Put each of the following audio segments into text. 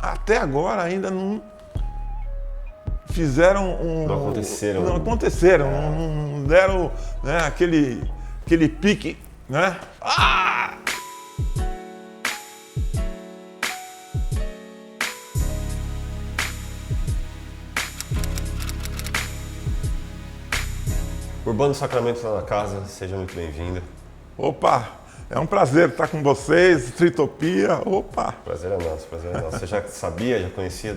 até agora ainda não fizeram Não aconteceram. Não aconteceram, não deram, né, aquele pique, né? Ah! Urbano Sacramento está na casa, seja muito bem-vindo. Opa, é um prazer estar com vocês, Tritopia, opa! Prazer é nosso, prazer é nosso. Você já sabia, já conhecia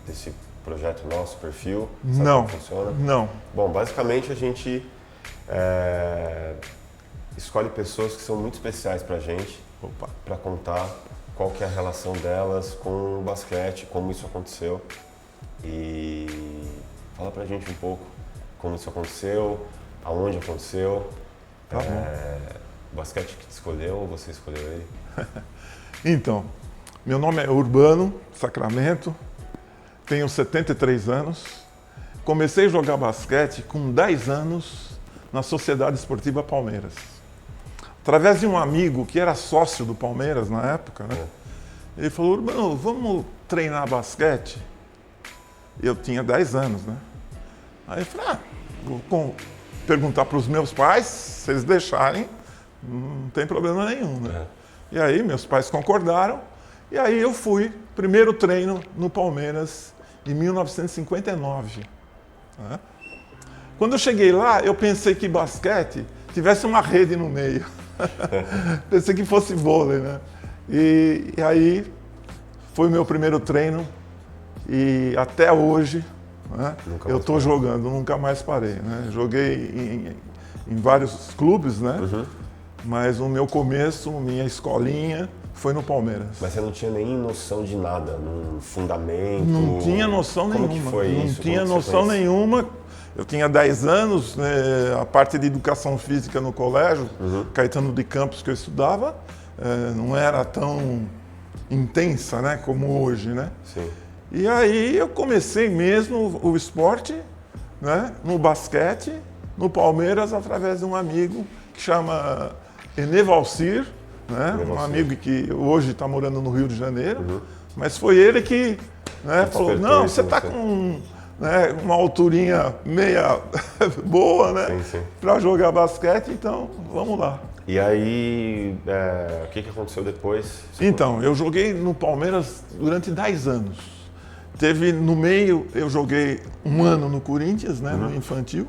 desse projeto nosso, perfil? Sabe Não, como funciona? não. Bom, basicamente a gente escolhe pessoas que são muito especiais pra gente, para contar qual que é a relação delas com o basquete, como isso aconteceu. E fala pra gente um pouco como isso aconteceu, aonde aconteceu. Tá bom. O basquete que te escolheu ou você escolheu ele? Então, meu nome é Urbano Sacramento, tenho 73 anos, comecei a jogar basquete com 10 anos na Sociedade Esportiva Palmeiras. Através de um amigo que era sócio do Palmeiras na época, né? Ele falou, Urbano, vamos treinar basquete? Eu tinha 10 anos, né? Aí eu falei, vou perguntar para os meus pais, se eles deixarem, não tem problema nenhum, né? E aí meus pais concordaram, e aí eu fui, primeiro treino no Palmeiras, em 1959. Né? Quando eu cheguei lá, eu pensei que basquete tivesse uma rede no meio. Pensei que fosse vôlei, né? E aí foi o meu primeiro treino, e até hoje, né, eu estou jogando, nunca mais parei. Né? Joguei em vários clubes, né? Mas o meu começo, minha escolinha, foi no Palmeiras. Mas você não tinha nem noção de nada, num fundamento? Não tinha noção nenhuma. Como que foi não isso? tinha noção nenhuma. Eu tinha 10 anos, né, a parte de educação física no colégio, Caetano de Campos, que eu estudava, não era tão intensa, né, como hoje, né? Sim. E aí eu comecei mesmo o esporte, né, no basquete, no Palmeiras, através de um amigo que chama Enevalcir, né, um amigo que hoje está morando no Rio de Janeiro, mas foi ele que, né, falou, não, você está com, né, uma alturinha meia boa, né, para jogar basquete, então vamos lá. E aí, o que aconteceu depois? Então, eu joguei no Palmeiras durante 10 anos. Teve no meio, eu joguei um ano no Corinthians, né, no infantil,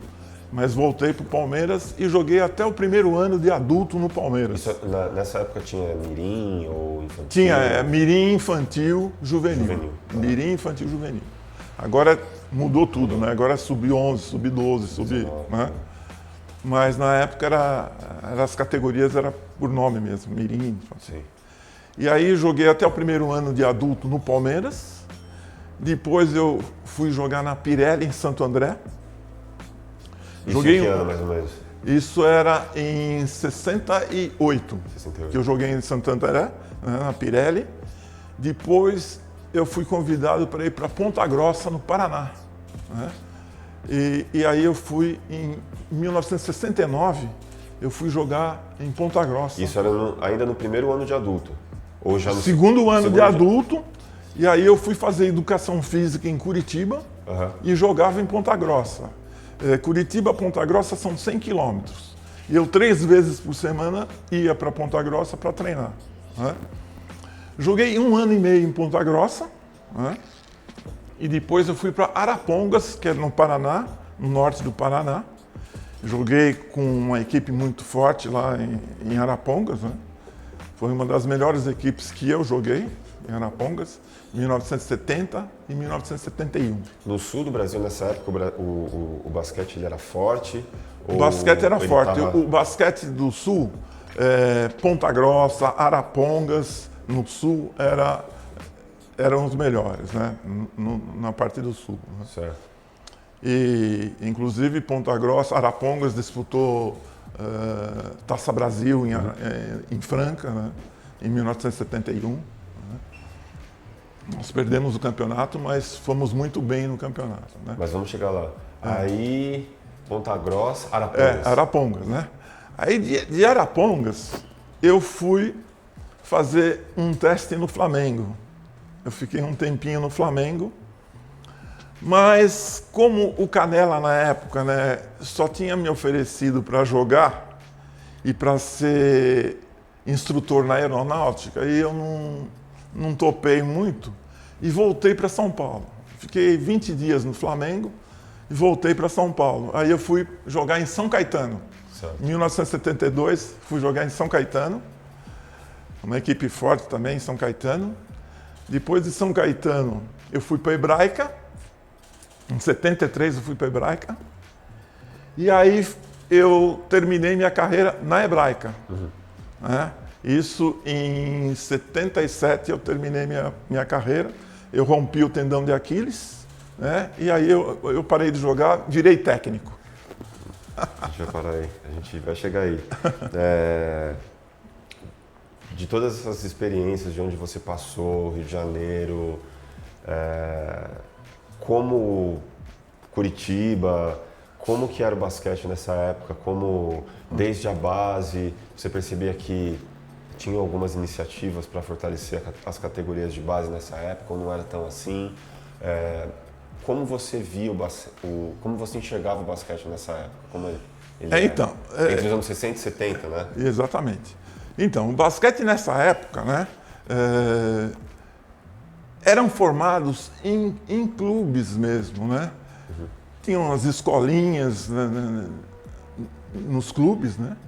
mas voltei para o Palmeiras e joguei até o primeiro ano de adulto no Palmeiras. Isso, nessa época tinha mirim ou infantil? Tinha mirim, infantil, juvenil. Mirim, infantil, juvenil. Agora mudou tudo, né? Agora é sub-11, sub-12, né? Mas na época as categorias eram por nome mesmo, mirim, infantil. Sim. E aí joguei até o primeiro ano de adulto no Palmeiras. Depois eu fui jogar na Pirelli, em Santo André. Joguei em que ano, mais ou menos? Isso era em 68, que eu joguei em Santo André, né, na Pirelli. Depois eu fui convidado para ir para Ponta Grossa, no Paraná. Né? E aí eu fui, em 1969, eu fui jogar em Ponta Grossa. Isso era ainda no primeiro ano de adulto? Ou já no segundo ano de adulto, e aí eu fui fazer educação física em Curitiba e jogava em Ponta Grossa. Curitiba, Ponta Grossa são 100 quilômetros. E eu 3 vezes por semana ia para Ponta Grossa para treinar. Né? Joguei 1 ano e meio em Ponta Grossa, né? E depois eu fui para Arapongas, que é no Paraná, no norte do Paraná. Joguei com uma equipe muito forte lá em Arapongas. Né? Foi uma das melhores equipes que eu joguei em Arapongas, em 1970 e 1971. No sul do Brasil, nessa época, o basquete ele era forte? O basquete era forte. O basquete do sul, Ponta Grossa, Arapongas, no sul, eram os melhores, né? Na parte do sul. Né? Certo. E, inclusive, Ponta Grossa, Arapongas disputou Taça Brasil em Franca, né? Em 1971. Nós perdemos o campeonato, mas fomos muito bem no campeonato. Né? Mas vamos chegar lá. Aí, Ponta Grossa, Arapongas. Arapongas, né? Aí de Arapongas, eu fui fazer um teste no Flamengo. Eu fiquei um tempinho no Flamengo, mas como o Canella na época, né, só tinha me oferecido para jogar e para ser instrutor na aeronáutica, e eu não topei muito e voltei para São Paulo. Fiquei 20 dias no Flamengo e voltei para São Paulo. Aí eu fui jogar em São Caetano. Em 1972, fui jogar em São Caetano, uma equipe forte também em São Caetano. Depois de São Caetano, eu fui para a Hebraica. Em 73 eu fui para a Hebraica. E aí eu terminei minha carreira na Hebraica. Né? Isso em 77 eu terminei minha carreira. Eu rompi o tendão de Aquiles, né? E aí eu parei de jogar, virei técnico. A gente vai parar aí, a gente vai chegar aí. De todas essas experiências, de onde você passou, Rio de Janeiro, como Curitiba, como que era o basquete nessa época, como desde a base você percebia que tinha algumas iniciativas para fortalecer as categorias de base nessa época, ou não era tão assim? Como você via como você enxergava o basquete nessa época? Como ele era? Então, entre os anos 60 e 70, né? Exatamente. Então, o basquete nessa época, né, eram formados em clubes mesmo, né? Tinham as escolinhas, né, nos clubes, né?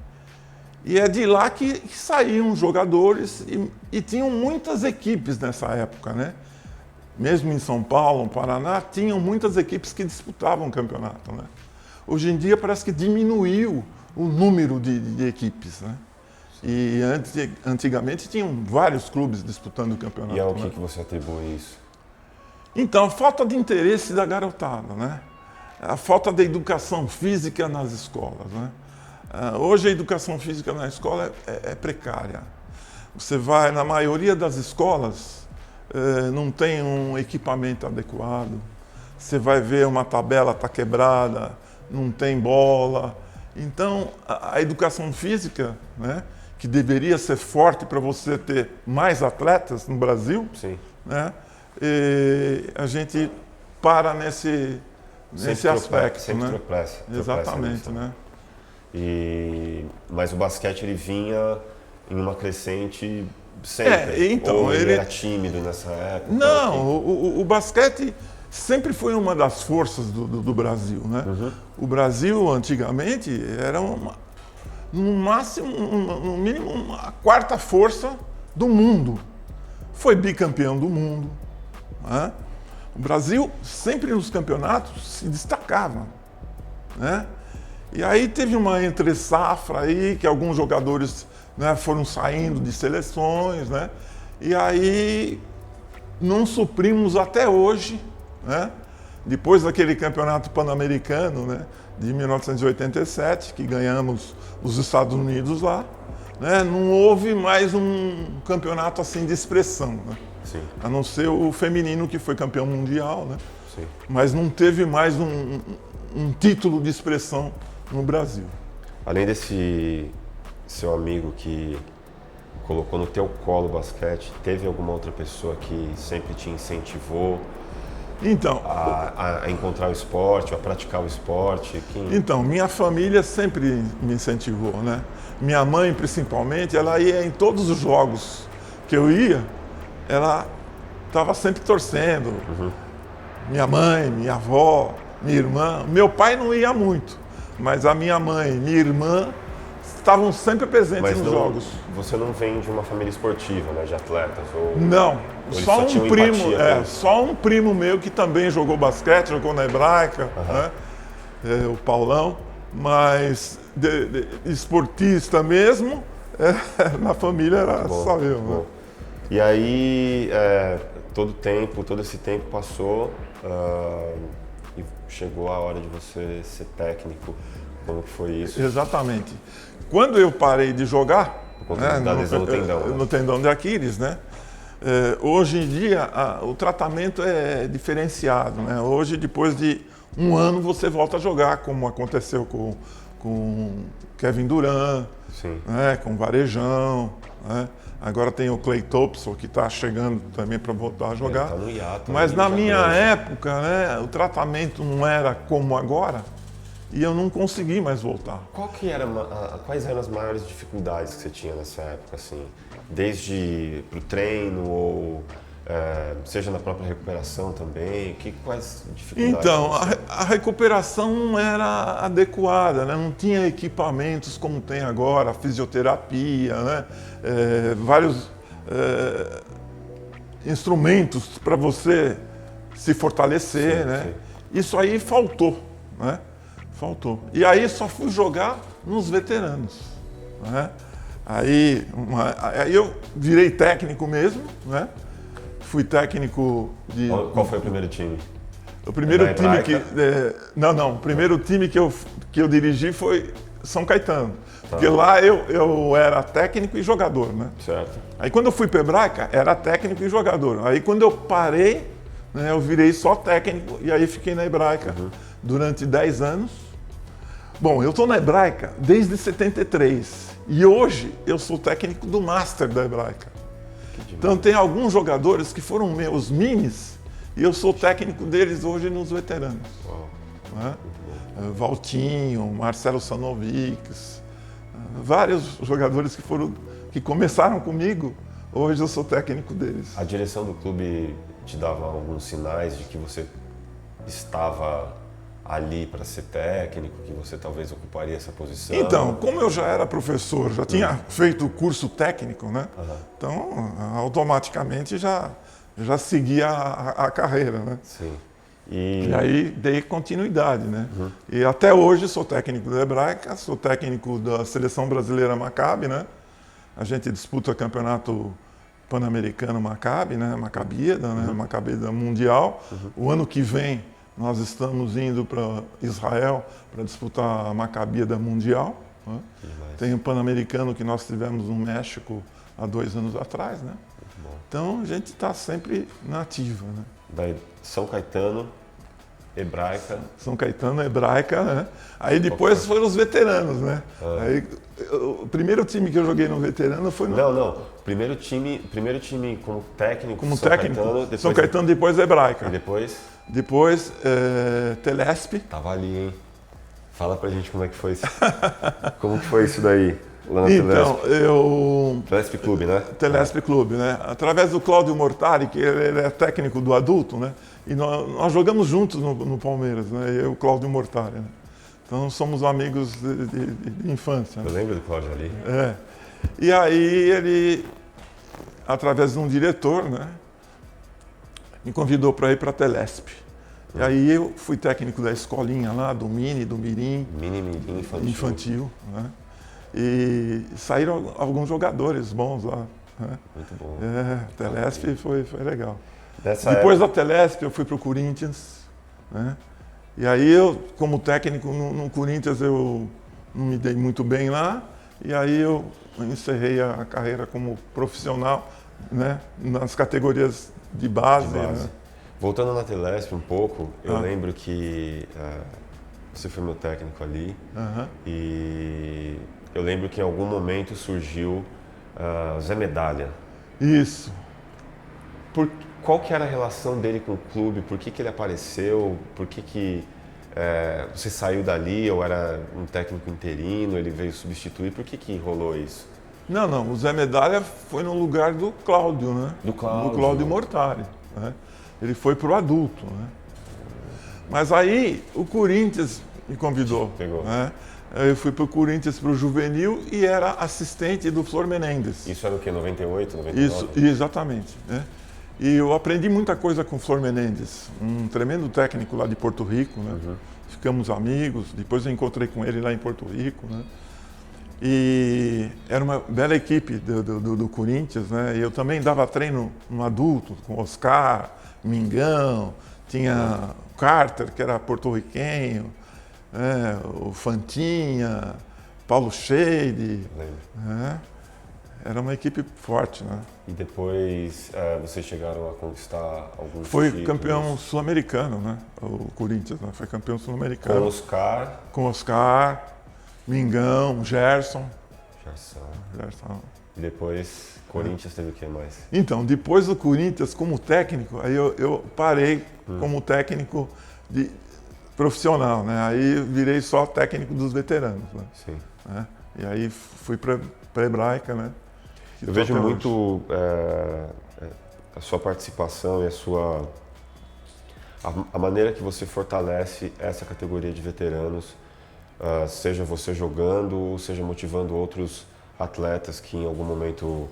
E é de lá que saíam jogadores e tinham muitas equipes nessa época, né? Mesmo em São Paulo, no Paraná, tinham muitas equipes que disputavam o campeonato, né? Hoje em dia parece que diminuiu o número de equipes, né? E antigamente tinham vários clubes disputando o campeonato. E ao né? que você atribui isso? Então, falta de interesse da garotada, né? A falta de educação física nas escolas, né? Hoje a educação física na escola é precária. Você vai, na maioria das escolas, não tem um equipamento adequado. Você vai ver uma tabela está quebrada, não tem bola. Então, a educação física, né, que deveria ser forte para você ter mais atletas no Brasil, Sim. Né, a gente para nesse aspecto. Sempre né? tropeça. Exatamente, né? Mas o basquete ele vinha em uma crescente sempre. Então, ou ele era tímido nessa época? Não, o basquete sempre foi uma das forças do Brasil, né? O Brasil antigamente era no máximo, no mínimo, a quarta força do mundo. Foi bicampeão do mundo. Né? O Brasil sempre nos campeonatos se destacava, né? E aí teve uma entre-safra aí, que alguns jogadores, né, foram saindo de seleções, né? E aí não suprimos até hoje, né? Depois daquele campeonato pan-americano, né, de 1987, que ganhamos os Estados Unidos lá, né? Não houve mais um campeonato assim de expressão, né? Sim. A não ser o feminino, que foi campeão mundial, né? Sim. Mas não teve mais um título de expressão no Brasil. Além desse seu amigo que colocou no teu colo o basquete, teve alguma outra pessoa que sempre te incentivou Então, a encontrar o esporte, a praticar o esporte? Então, minha família sempre me incentivou, né? Minha mãe, principalmente, ela ia em todos os jogos que eu ia, ela estava sempre torcendo. Minha mãe, minha avó, minha irmã. Meu pai não ia muito, mas a minha mãe, minha irmã estavam sempre presentes nos jogos. Você não vem de uma família esportiva, né, de atletas? Não, só um primo, empatia, só um primo meu que também jogou basquete, jogou na Hebraica, né? O Paulão, mas de esportista mesmo, na família era só eu. Né? E aí, todo esse tempo passou e chegou a hora de você ser técnico. Como que foi isso? Exatamente. Quando eu parei de jogar, da lesão no tendão, né? No tendão de Aquiles, né? Hoje em dia o tratamento é diferenciado, né? Hoje, depois de um ano, você volta a jogar, como aconteceu com Kevin Durant, Sim. né, com Varejão, né? Agora tem o Clay Thompson, que está chegando também para voltar a jogar. Tá no hiato, Mas na já minha grande. época, né, o tratamento não era como agora e eu não consegui mais voltar. Quais eram as maiores dificuldades que você tinha nessa época, assim? Desde pro treino ou seja na própria recuperação também? Quais dificuldades? Então, a recuperação não era adequada, né? Não tinha equipamentos como tem agora, a fisioterapia, né? Vários instrumentos para você se fortalecer, Sim, né? sim. Isso aí faltou, né? Faltou. E aí só fui jogar nos veteranos, né? Aí eu virei técnico mesmo, né? Fui técnico de... Qual foi o primeiro time? O primeiro Da time que... Hebraica? Não. O primeiro time que eu dirigi foi São Caetano. Porque lá eu era técnico e jogador, né? Certo. Aí quando eu fui para Hebraica, era técnico e jogador. Aí quando eu parei, né, eu virei só técnico e aí fiquei na Hebraica durante 10 anos. Bom, eu estou na Hebraica desde 73 e hoje eu sou técnico do Master da Hebraica. Então tem alguns jogadores que foram meus minis e eu sou técnico deles hoje nos veteranos. Uau. Né? Valtinho, Marcelo Sanovics, vários jogadores que começaram comigo, hoje eu sou técnico deles. A direção do clube te dava alguns sinais de que você estava ali para ser técnico, que você talvez ocuparia essa posição? Então, como eu já era professor, já tinha feito o curso técnico, né? Então, automaticamente já seguia a carreira, né? Sim. E aí dei continuidade, né? E até hoje sou técnico da Hebraica, sou técnico da Seleção Brasileira Maccabi, né? A gente disputa campeonato pan-americano Maccabi, né? Maccabiada, né? Maccabiada Mundial. O ano que vem nós estamos indo para Israel para disputar a Maccabiada Mundial. Né? Tem o Pan-Americano que nós tivemos no México há 2 anos atrás, né? Então a gente está sempre na ativa, né? Daí São Caetano, Hebraica. São Caetano, Hebraica, né? Aí depois foram os veteranos, né? Aí, o primeiro time que eu joguei no veterano foi no... Não. Primeiro time como técnico. Como São técnico. Caetano, depois... São Caetano, depois Hebraica. E depois? Depois, Telesp. Tava ali, hein? Fala pra gente como é que foi isso. Como que foi isso daí? Lá na Então, eu... Telesp Clube, né? Telesp Clube, né? Através do Cláudio Mortari, que ele é técnico do adulto, né? E nós jogamos juntos no Palmeiras, né? Eu e o Cláudio Mortari, né? Então somos amigos de infância. Né? Eu lembro do Cláudio ali. E aí ele, através de um diretor, né? Me convidou para ir para a Telesp. E aí eu fui técnico da escolinha lá, do Mini, do Mirim. Mirim Infantil, né? E saíram alguns jogadores bons lá. Né? Muito bom. Telesp foi legal. Depois da Telesp eu fui para o Corinthians. Né? E aí eu, como técnico no Corinthians, eu não me dei muito bem lá. E aí eu encerrei a carreira como profissional, né? Nas categorias de base. Né? Voltando na Telesp um pouco, eu lembro que você foi meu técnico ali. E eu lembro que em algum momento surgiu Zé Medalha. Isso. Qual que era a relação dele com o clube? Por que ele apareceu? Por que você saiu dali ou era um técnico interino? Ele veio substituir? Por que rolou isso? Não. O Zé Medalha foi no lugar do Cláudio, né? Do Cláudio Mortari. Né? Ele foi para o adulto. Né? Mas aí o Corinthians me convidou. Pegou. Né? Eu fui para o Corinthians, para o juvenil e era assistente do Flor Menendez. Isso era o quê? 98, 99? Isso, exatamente. Né? E eu aprendi muita coisa com o Flor Menendez, um tremendo técnico lá de Porto Rico. Né? Ficamos amigos, depois eu encontrei com ele lá em Porto Rico. Né? E era uma bela equipe do Corinthians. Né? E eu também dava treino no adulto, com Oscar, Mingão, tinha o Carter, que era porto-riquenho, o Fantinha, Paulo Scheide. Né? Era uma equipe forte, né? E depois vocês chegaram a conquistar alguns Foi títulos? campeão sul-americano, né? O Corinthians, né? Foi campeão sul-americano. Com Oscar. Com Oscar, Mingão, Gerson. Gerson. E depois, Corinthians teve o que mais? Então, depois do Corinthians, como técnico, aí eu parei como técnico profissional, né? Aí virei só técnico dos veteranos, né? Sim. E aí fui para a Hebraica, né? Eu vejo muito a sua participação e a maneira que você fortalece essa categoria de veteranos, seja você jogando, seja motivando outros atletas que em algum momento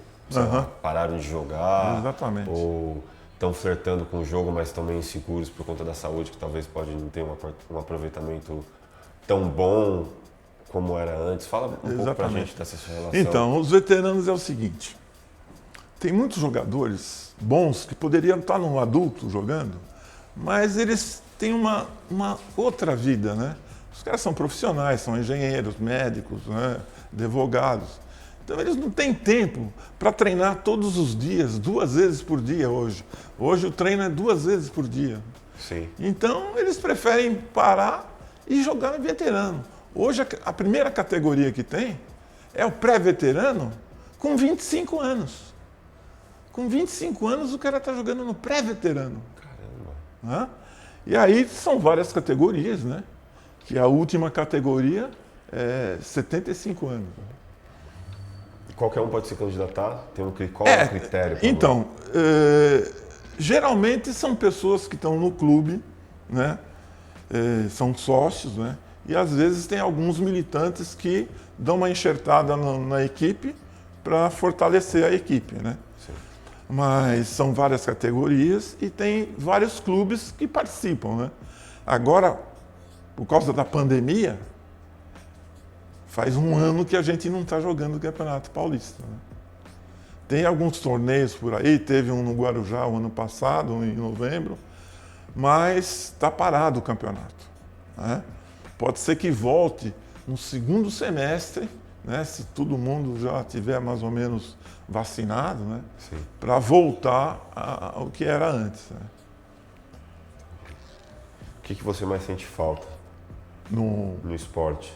pararam de jogar. Exatamente. Ou estão flertando com o jogo, mas estão meio inseguros por conta da saúde, que talvez pode não ter um aproveitamento tão bom como era antes. Fala um pouco pra gente dessa sua relação. Então, os veteranos é o seguinte, tem muitos jogadores bons que poderiam estar no adulto jogando, mas eles têm uma outra vida, né? Os caras são profissionais, são engenheiros, médicos, né? Advogados. Então eles não têm tempo para treinar todos os dias, 2 vezes por dia hoje. Hoje o treino é 2 vezes por dia. Sim. Então eles preferem parar e jogar no veterano. Hoje a primeira categoria que tem é o pré-veterano com 25 anos. Com 25 anos o cara está jogando no pré-veterano. Caramba. E aí são várias categorias, né? Que a última categoria é 75 anos. Qualquer um pode se candidatar? Qual é o critério? Então, geralmente são pessoas que estão no clube, né? São sócios, né? E às vezes tem alguns militantes que dão uma enxertada na equipe para fortalecer a equipe, né? Sim. Mas são várias categorias e tem vários clubes que participam, né? Agora, por causa da pandemia, faz 1 ano que a gente não está jogando o Campeonato Paulista, né? Tem alguns torneios por aí, teve um no Guarujá o ano passado, em novembro, mas está parado o campeonato, né? Pode ser que volte no segundo semestre, né, se todo mundo já tiver mais ou menos vacinado, né, para voltar ao que era antes. Né? O que você mais sente falta no esporte?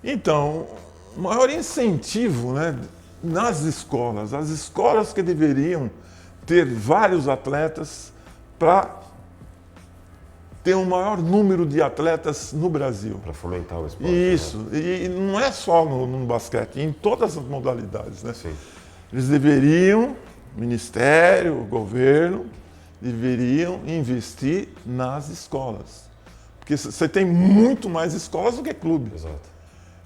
Então, o maior incentivo, né, nas escolas, as escolas que deveriam ter vários atletas para ter um maior número de atletas no Brasil. Para fomentar o esporte. Isso, né? E não é só no basquete, em todas as modalidades, né? Sim. Eles deveriam, o Ministério, o governo, deveriam investir nas escolas. Porque você tem muito mais escolas do que clube. Exato.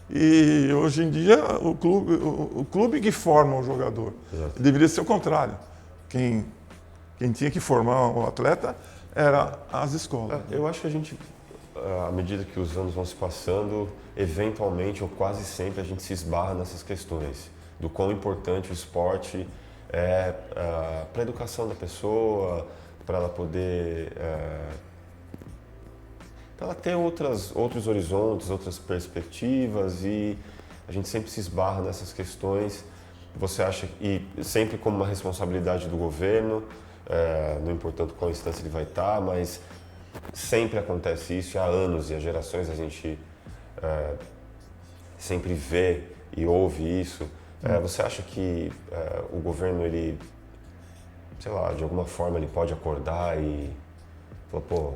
E hoje em dia o clube que forma o jogador. Exato. Deveria ser o contrário. Quem tinha que formar o atleta era as escolas. Eu acho que a gente, à medida que os anos vão se passando, eventualmente ou quase sempre a gente se esbarra nessas questões do quão importante o esporte é para a educação da pessoa, para ela poder para ela ter outros horizontes, outras perspectivas, e a gente sempre se esbarra nessas questões. Você acha, e sempre como uma responsabilidade do governo, não importando qual instância ele vai estar, mas sempre acontece isso, há anos, e há gerações a gente sempre vê e ouve isso. Você acha que o governo, ele, sei lá, de alguma forma ele pode acordar e falar, pô,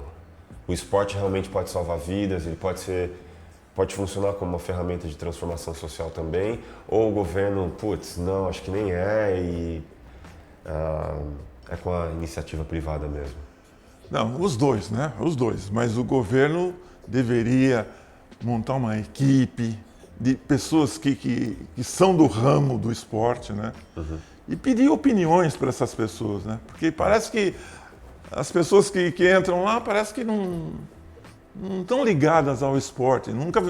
o esporte realmente pode salvar vidas, ele pode funcionar como uma ferramenta de transformação social também, ou o governo, putz, não, acho que nem e é com a iniciativa privada mesmo? Não, os dois, né? Os dois. Mas o governo deveria montar uma equipe de pessoas que são do ramo do esporte, né? Uhum. E pedir opiniões para essas pessoas, né? Porque parece que as pessoas que entram lá parece que não estão ligadas ao esporte, nunca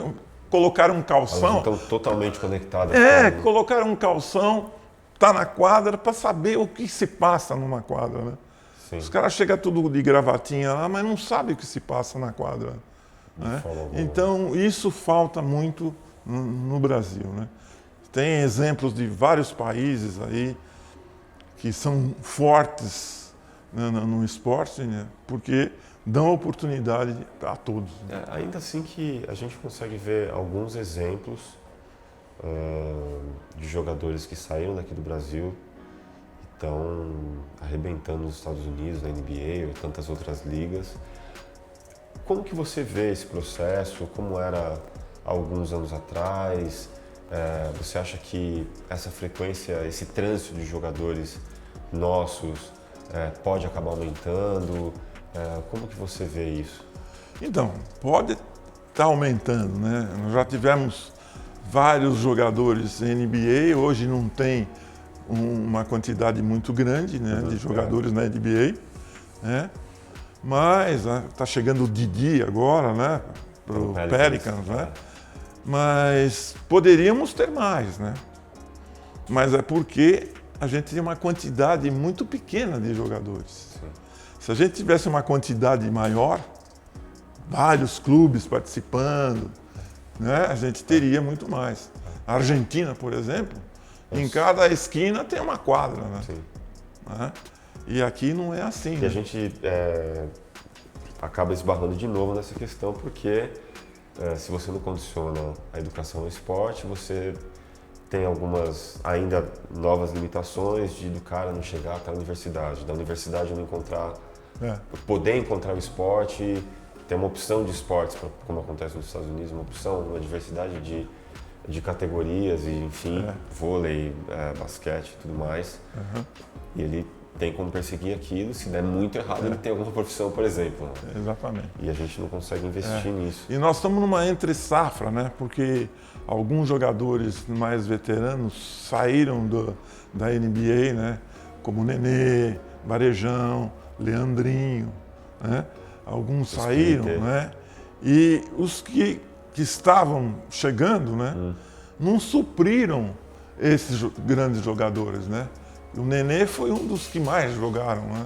colocaram um calção. Elas estão totalmente conectadas. Colocaram um calção, tá na quadra para saber o que se passa numa quadra, né? Sim. Os caras chegam tudo de gravatinha lá, mas não sabem o que se passa na quadra. Né? Então, isso falta muito no Brasil, né? Tem exemplos de vários países aí que são fortes, né, no esporte, né? Porque dão oportunidade a todos. Ainda assim que a gente consegue ver alguns exemplos de jogadores que saíram daqui do Brasil e estão arrebentando nos Estados Unidos, na NBA ou tantas outras ligas. Como que você vê esse processo? Como era há alguns anos atrás? Você acha que essa frequência, esse trânsito de jogadores nossos pode acabar aumentando? Como que você vê isso? Então, pode estar aumentando, né? Nós já tivemos vários jogadores NBA, hoje não tem uma quantidade muito grande, né, de jogadores na NBA, né? Mas está chegando o Didi agora, né, para o Pelicans, né? Mas poderíamos ter mais, né? Mas é porque a gente tem uma quantidade muito pequena de jogadores. Sim. Se a gente tivesse uma quantidade maior, vários clubes participando, né, a gente teria muito mais. A Argentina, por exemplo, em cada esquina tem uma quadra, né? Sim. Né? E aqui não é assim. E a gente acaba esbarrando de novo nessa questão, porque se você não condiciona a educação ao esporte, você tem algumas ainda novas limitações do cara não chegar até a universidade, da universidade não encontrar, poder encontrar o esporte, ter uma opção de esportes, como acontece nos Estados Unidos, uma opção, uma diversidade de categorias, e, enfim, vôlei, basquete e tudo mais. E ele tem como perseguir aquilo, se der muito errado, ele tem alguma profissão, por exemplo. Né? Exatamente. E a gente não consegue investir nisso. E nós estamos numa entre-safra, né? Porque alguns jogadores mais veteranos saíram da NBA, né? Como Nenê, Varejão, Leandrinho, né? Alguns saíram, né? E os que estavam chegando, né? Não supriram esses grandes jogadores, né? O Nenê foi um dos que mais jogaram, né?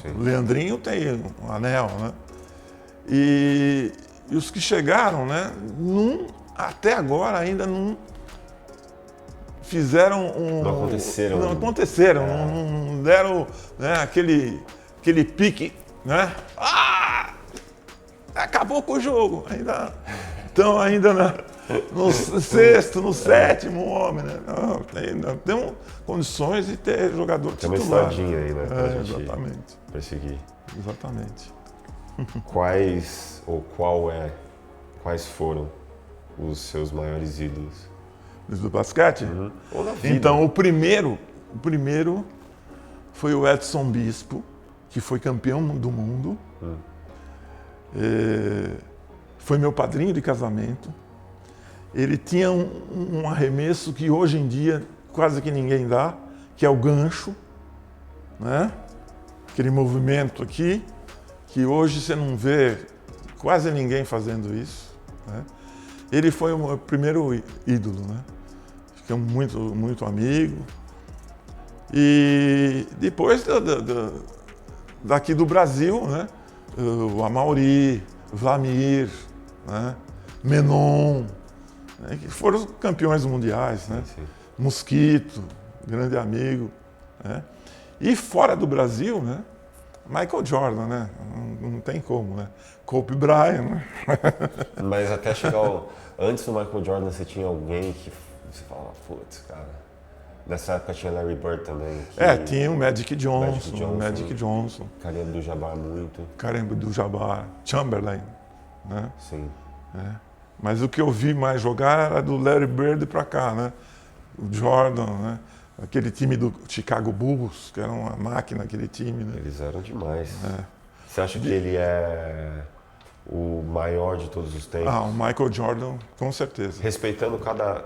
Sim. O Leandrinho tem um anel, né? E os que chegaram, né? Até agora ainda não fizeram Não aconteceram. Não aconteceram, não deram, né, aquele pique, né? Acabou com o jogo. Estão ainda no sexto, no sétimo homem, né? Não, temos condições de ter jogador titular. Tem uma estradinha aí, né? Pra gente exatamente. Perseguir. Exatamente. Quais foram os seus maiores ídolos? Do basquete? Ou na vida? Então, o primeiro foi o Edson Bispo, que foi campeão do mundo. Foi meu padrinho de casamento. Ele tinha um arremesso que hoje em dia quase que ninguém dá, que é o gancho, né? Aquele movimento aqui, que hoje você não vê quase ninguém fazendo isso, né? Ele foi o meu primeiro ídolo, né? Ficamos muito amigo. E depois daqui do Brasil, né? O Amaury, Vlamir, né? Menon, né? Que foram campeões mundiais, né? Sim. Mosquito, grande amigo, né? E fora do Brasil, né? Michael Jordan, né? Não tem como, né? Kobe Bryant, né? Mas até chegar antes do Michael Jordan, você tinha alguém que você falava, putz, cara. Nessa época tinha Larry Bird também. Tinha o Magic Johnson. Kareem Abdul-Jabbar muito. Kareem Abdul-Jabbar, Chamberlain, né? Sim. Mas o que eu vi mais jogar era do Larry Bird pra cá, né? O Jordan, né? Aquele time do Chicago Bulls, que era uma máquina, aquele time, né? Eles eram demais. Você acha que ele é o maior de todos os tempos? O Michael Jordan, com certeza. Respeitando cada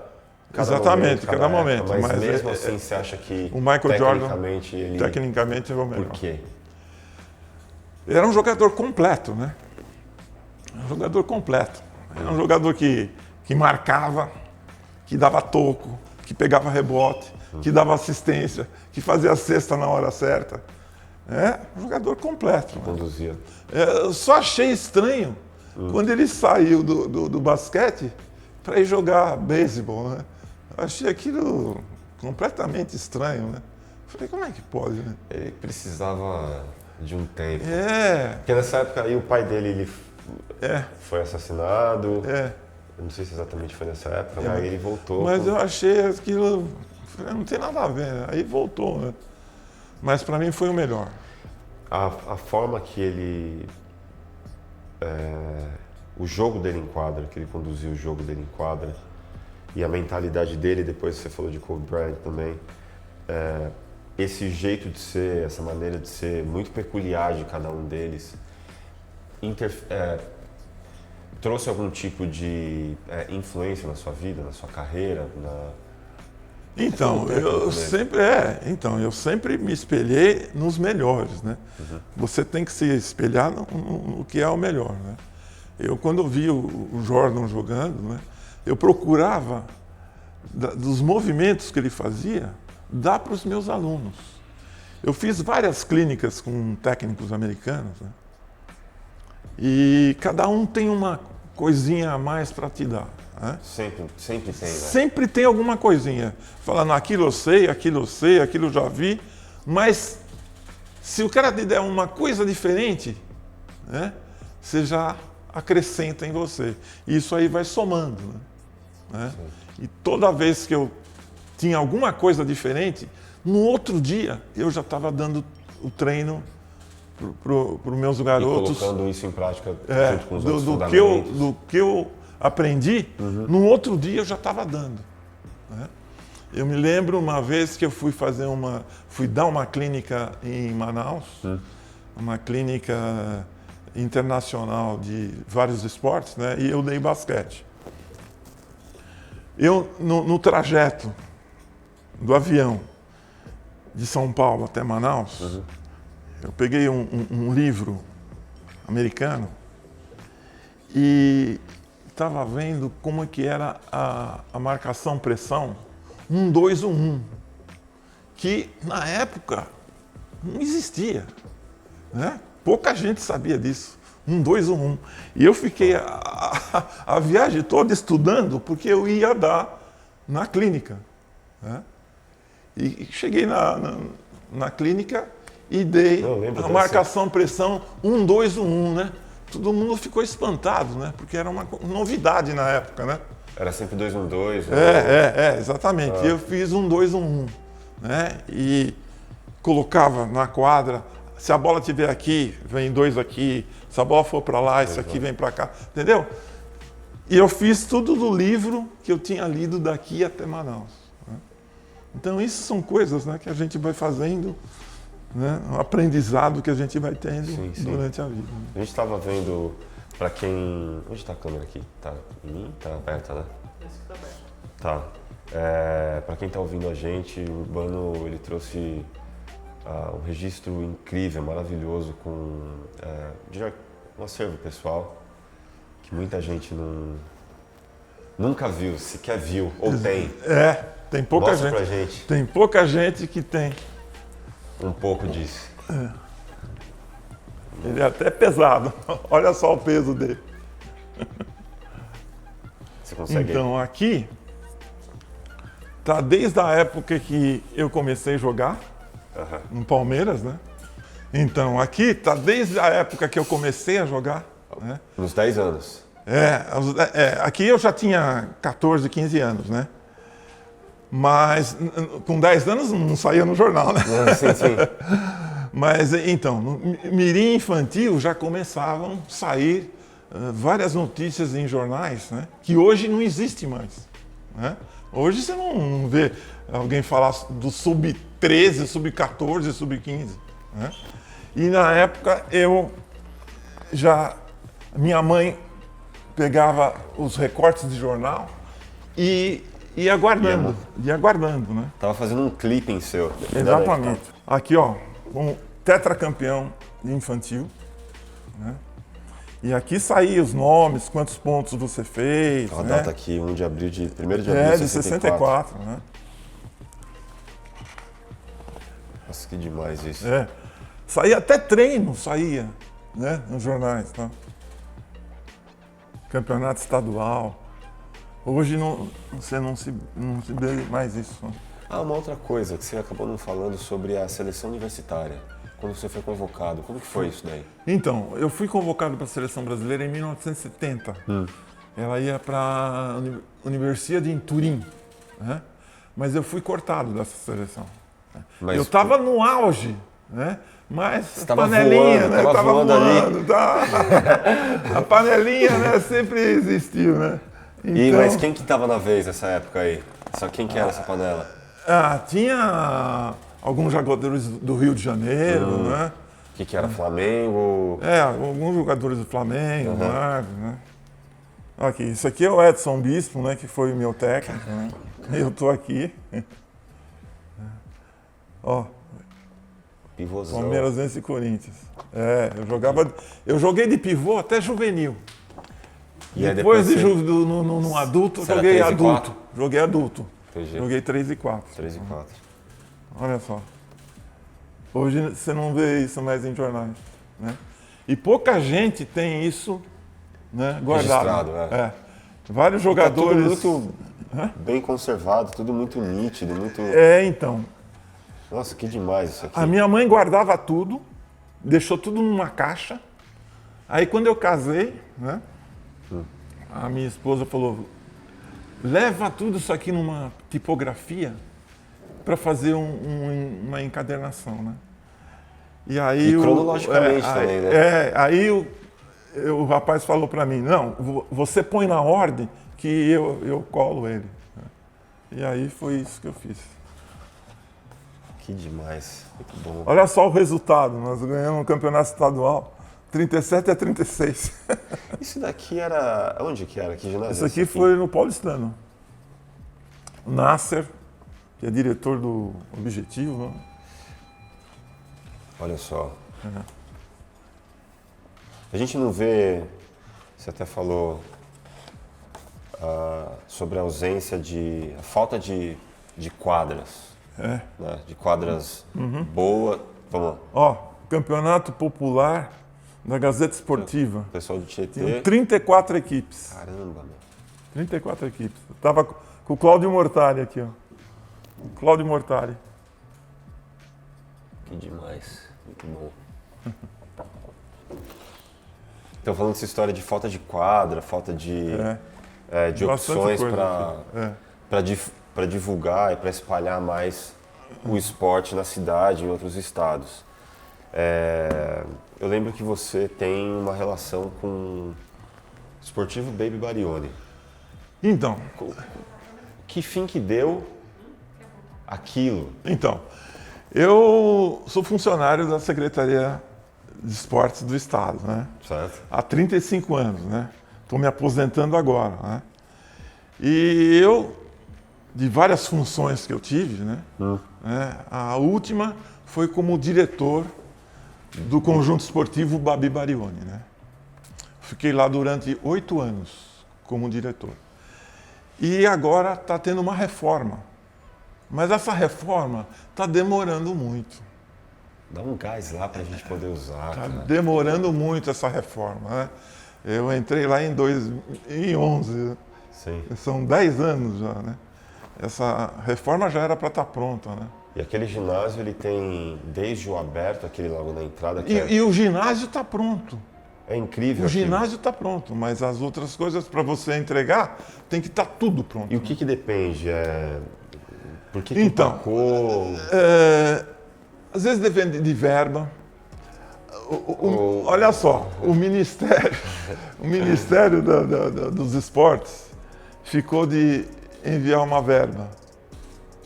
cada momento. Mas mesmo assim, você acha que o Michael Jordan, ele... tecnicamente, é o melhor. Por quê? Ele era um jogador completo, né? Um jogador completo. Era um jogador que marcava, que dava toco, que pegava rebote, que dava assistência, que fazia a cesta na hora certa. Um jogador completo. Que conduzia. Eu só achei estranho quando ele saiu do basquete para ir jogar beisebol, né? Eu achei aquilo completamente estranho, né? Falei, como é que pode, né? Ele precisava de um tempo. É. Porque nessa época aí o pai dele foi assassinado. Eu não sei se exatamente foi nessa época, mas aí ele voltou. Mas eu achei aquilo, não tem nada a ver, aí voltou, né? Mas para mim foi o melhor. A forma que ele... o jogo dele em quadra, que ele conduziu o jogo dele em quadra, e a mentalidade dele, depois você falou de Kobe Bryant também, esse jeito de ser, essa maneira de ser muito peculiar de cada um deles, trouxe algum tipo de influência na sua vida, na sua carreira? Então, eu sempre me espelhei nos melhores, né? Uhum. Você tem que se espelhar no que é o melhor, né? Quando eu vi o Jordan jogando, né, eu procurava, dos movimentos que ele fazia, dar para os meus alunos. Eu fiz várias clínicas com técnicos americanos, né? E cada um tem uma coisinha a mais para te dar. Né? Sempre tem, né? Sempre tem alguma coisinha. Falando, aquilo eu sei, aquilo eu já vi. Mas se o cara te der uma coisa diferente, né, você já acrescenta em você. E isso aí vai somando. Né? E toda vez que eu tinha alguma coisa diferente, no outro dia eu já estava dando o treino para os meus garotos. E colocando isso em prática junto com os outros fundamentos. Do que eu aprendi, no outro dia eu já estava dando. Né? Eu me lembro uma vez que eu fui dar uma clínica em Manaus, uma clínica internacional de vários esportes, né? E eu dei basquete. No trajeto do avião de São Paulo até Manaus, eu peguei um livro americano e estava vendo como é que era a marcação-pressão 1-2-1-1, que na época não existia, né? Pouca gente sabia disso, 1-2-1-1. E eu fiquei a viagem toda estudando porque eu ia dar na clínica. Né? E cheguei na clínica e dei a marcação-pressão 1-2-1-1, né? Todo mundo ficou espantado, né? Porque era uma novidade na época, né? Era sempre 2-1-2. Exatamente. Eu fiz 1-2-1-1, né? E colocava na quadra, se a bola estiver aqui, vem 2 aqui, se a bola for para lá, isso aqui vem para cá, entendeu? E eu fiz tudo do livro que eu tinha lido daqui até Manaus. Né? Então, isso são coisas, né, que a gente vai fazendo, né, um aprendizado que a gente vai tendo durante a vida. Né? A gente estava vendo, para quem... Onde está a câmera aqui? Tá aberta, né? Esse que tá aberto. Tá. Para quem está ouvindo a gente, o Urbano, ele trouxe um registro incrível, maravilhoso, com um acervo pessoal, que muita gente nunca viu, sequer viu, ou tem. Tem pouca Mostra gente. Pra gente. Tem pouca gente que tem. Um pouco disso. Ele é até pesado. Olha só o peso dele. Você consegue... Então, aqui tá desde a época que eu comecei a jogar no Palmeiras, né? Então, aqui tá desde a época que eu comecei a jogar, né? Nos 10 anos. Aqui eu já tinha 14, 15 anos, né? Mas com 10 anos não saía no jornal, né? Sim. Mas então, no mirim infantil já começavam a sair várias notícias em jornais, né? Que hoje não existe mais, né? Hoje você não vê alguém falar do sub-13, sub-14, sub-15, né? E na época minha mãe pegava os recortes de jornal e ia aguardando, né? Tava fazendo um clipping seu. Exatamente. Aqui, ó, um tetracampeão infantil, né? E aqui saía os nomes, quantos pontos você fez, A né? data aqui, 1 de abril, 1º de abril de 64, né? Nossa, que demais isso. Saía até treino, né? Nos jornais, tá? Campeonato estadual. Hoje você não se vê mais isso. Né? Uma outra coisa que você acabou não falando sobre a seleção universitária. Quando você foi convocado, como que foi isso daí? Então, eu fui convocado para a seleção brasileira em 1970. ela ia para a Universidade em Turim, né? Mas eu fui cortado dessa seleção. Mas eu estava no auge, né? Mas Você a tava panelinha, voando, né? tava Tava voando ali. tá? A panelinha, né? Sempre existiu, né? Mas quem que tava na vez nessa época aí? Só quem que era essa panela? Tinha alguns jogadores do Rio de Janeiro, né? O que era? Flamengo? Alguns jogadores do Flamengo, né? Aqui, isso aqui é o Edson Bispo, né? Que foi o meu técnico, né? Eu tô aqui. Ó, Pivôzão. Palmeiras e Corinthians. Eu joguei de pivô até juvenil. E aí Depois você- no adulto, Você era joguei 3 e adulto. 4? Joguei adulto. Entendi. Joguei 3 e 4. 3 e 4. Olha só. Hoje você não vê isso mais em jornais, né? E pouca gente tem isso, né, guardado. Registrado, Vários Tá jogadores. tudo muito bem conservado, tudo muito nítido, muito... Então. Nossa, que demais isso aqui. A minha mãe guardava tudo, deixou tudo numa caixa. Aí quando eu casei, né? A minha esposa falou: leva tudo isso aqui numa tipografia para fazer uma encadernação, né? E aí E cronologicamente também, né? Aí o rapaz falou para mim: não, você põe na ordem que eu colo ele. E aí foi isso que eu fiz. Que demais. Muito bom. Olha só o resultado, nós ganhamos o campeonato estadual, 37-36. Isso daqui era... Onde que era? Que ginásio? Isso aqui foi no Paulistano. O Nasser, que é diretor do Objetivo. Né? Olha só. A gente não vê... Você até falou sobre a ausência de... A falta de quadras. Né? De quadras boas. Vamos lá. Ó, Campeonato Popular da Gazeta Esportiva. O pessoal do Tinham Tietê. 34 equipes. Caramba, meu. 34 equipes. Eu tava com o Cláudio Mortari aqui, ó. Cláudio Mortari. Que demais. Muito bom. Então, falando dessa história de falta de quadra, falta de Bastante opções coisa aqui. para divulgar e para espalhar mais o esporte na cidade e em outros estados. Eu lembro que você tem uma relação com o Esportivo Baby Barione. Então, Que fim que deu aquilo? eu sou funcionário da Secretaria de Esportes do Estado, né? Certo? Há 35 anos, né? Estou me aposentando agora, né? E eu, de várias funções que eu tive, né? A última foi como diretor do Conjunto Esportivo Babi Barione, né? Fiquei lá durante 8 anos como diretor. E agora está tendo uma reforma. Mas essa reforma está demorando muito. Dá um gás lá para a gente poder usar. Está Cara. demorando muito essa reforma, né? Eu entrei lá em 2011, Sim. são 10 anos já, né? Essa reforma já era para estar pronta, né? E aquele ginásio, ele tem desde o aberto, aquele logo na entrada, que E o ginásio está pronto. é incrível. O aquilo. ginásio está pronto, mas as outras coisas para você entregar tem que estar tudo pronto. E o que depende? Por que Então, empacou? Às vezes depende de verba. Olha só, o Ministério dos Esportes ficou de enviar uma verba.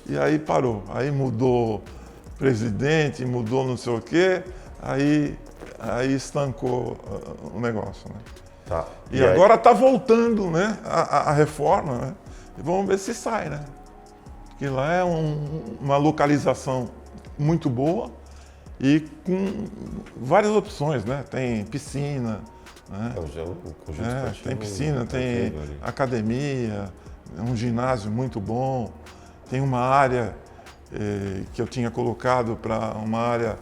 E aí parou. Aí mudou presidente, mudou não sei o quê, aí estancou o negócio. Né? Tá. E agora está voltando, né, a reforma, né? E vamos ver se sai, né? Porque lá é uma localização muito boa e com várias opções, né? Tem piscina, né? O conjunto esportivo Tem piscina, tem incrível ali. academia, um ginásio muito bom, tem uma área que eu tinha colocado para uma área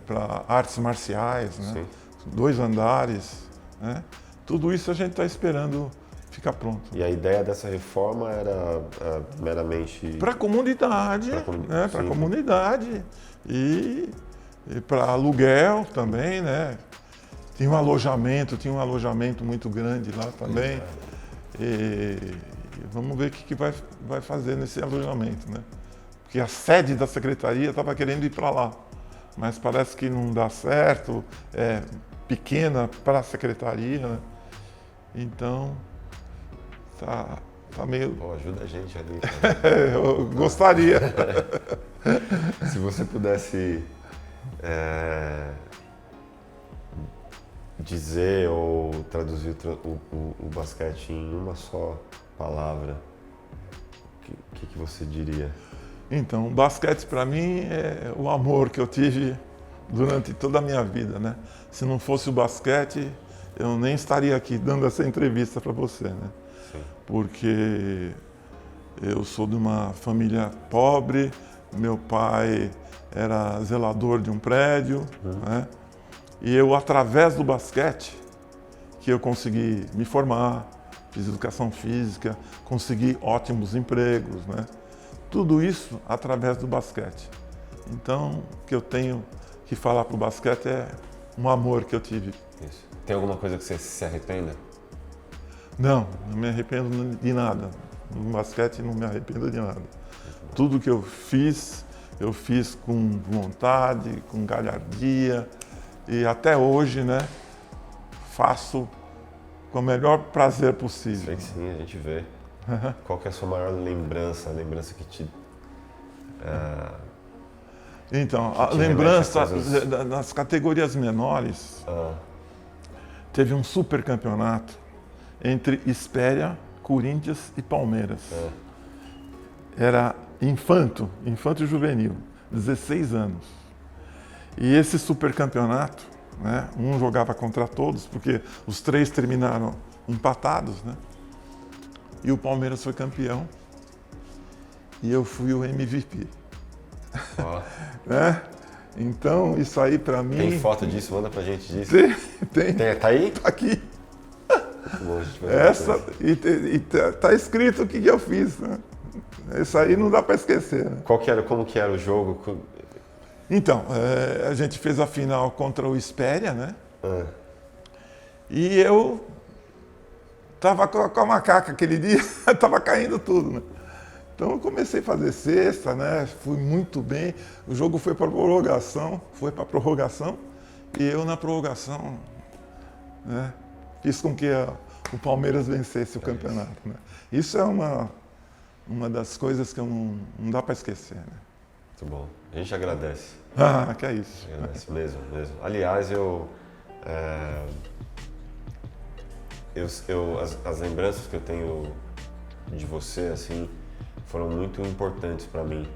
para artes marciais, né? Sim. 2 andares, né? Tudo isso a gente está esperando ficar pronto. E a ideia dessa reforma era meramente... Para a comunidade, né? Para a sim. comunidade e para aluguel também, né? Tinha um alojamento muito grande lá também. E vamos ver o que vai fazer nesse alojamento, né? Porque a sede da secretaria estava querendo ir para lá, mas parece que não dá certo, é pequena para a secretaria, né? Então, tá meio... Pô, ajuda a gente ali. Eu gostaria. Se você pudesse dizer ou traduzir o basquete em uma só palavra, o que você diria? Então, o basquete para mim é o amor que eu tive durante toda a minha vida, né? Se não fosse o basquete, eu nem estaria aqui dando essa entrevista para você, né? Sim. Porque eu sou de uma família pobre, meu pai era zelador de um prédio, né? E eu, através do basquete, que eu consegui me formar, fiz educação física, consegui ótimos empregos, né? Tudo isso através do basquete. Então, o que eu tenho que falar para o basquete é um amor que eu tive. Isso. Tem alguma coisa que você se arrependa? Não me arrependo de nada. No basquete não me arrependo de nada. Tudo que eu fiz com vontade, com galhardia e até hoje, né, faço com o melhor prazer possível. Sei que sim, a gente vê. Qual que é a sua maior lembrança, a lembrança que te... Então, a lembrança das categorias menores, teve um super campeonato entre Espéria, Corinthians e Palmeiras. Era infanto e juvenil, 16 anos. E esse super campeonato, né, um jogava contra todos, porque os três terminaram empatados, né? E o Palmeiras foi campeão e eu fui o MVP. Né? Então, isso aí pra mim... Tem foto disso? Manda pra gente disso. Tem. Tá aí? Tá aqui. Bom, a gente vai tá escrito o que eu fiz, né? Isso aí não dá para esquecer. Né? Como que era o jogo? Então, a gente fez a final contra o Espéria, né? E eu tava com a macaca aquele dia, tava caindo tudo, né? Então eu comecei a fazer cesta, né? Fui muito bem. O jogo foi para prorrogação, e eu na prorrogação, né, fiz com que o Palmeiras vencesse o campeonato. Né? Isso é uma das coisas que não dá para esquecer. Né? Muito bom. A gente agradece. Que é isso. Agradece mesmo. Aliás, as lembranças que eu tenho de você, assim, foram muito importantes para mim.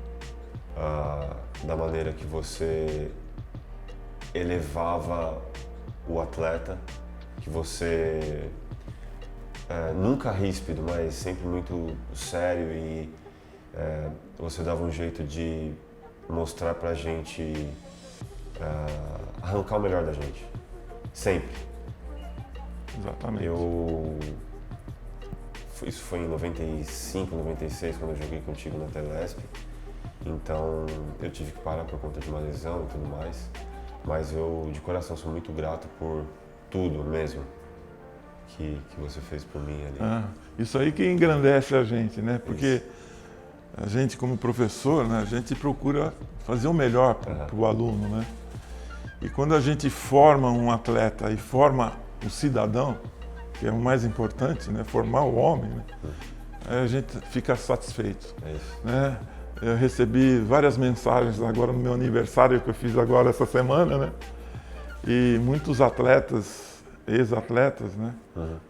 Da maneira que você elevava o atleta, que você nunca ríspido, mas sempre muito sério e você dava um jeito de mostrar pra gente, arrancar o melhor da gente, sempre. Exatamente. Isso foi em 95, 96, quando eu joguei contigo na Telesp. Então eu tive que parar por conta de uma lesão e tudo mais. Mas eu, de coração, sou muito grato por tudo mesmo que você fez por mim ali. Isso aí que engrandece a gente, né? Porque a gente, como professor, né, a gente procura fazer o melhor para o aluno, né? E quando a gente forma um atleta e forma um cidadão, que é o mais importante, né? Formar o homem, né? A gente fica satisfeito. É isso. Né? Eu recebi várias mensagens agora no meu aniversário, que eu fiz agora essa semana, né? E muitos atletas, ex-atletas, né?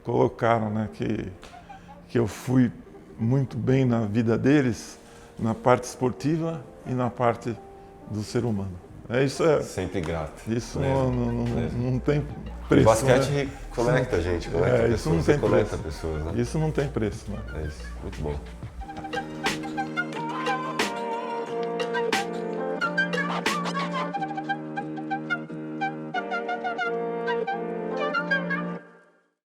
Colocaram, né, que eu fui muito bem na vida deles, na parte esportiva e na parte do ser humano. Isso é... Sempre grato. Isso não tem preço. O basquete né? conecta a gente, conecta pessoas, isso não tem conecta preço. pessoas, né? Isso não tem preço, né? É isso, muito bom.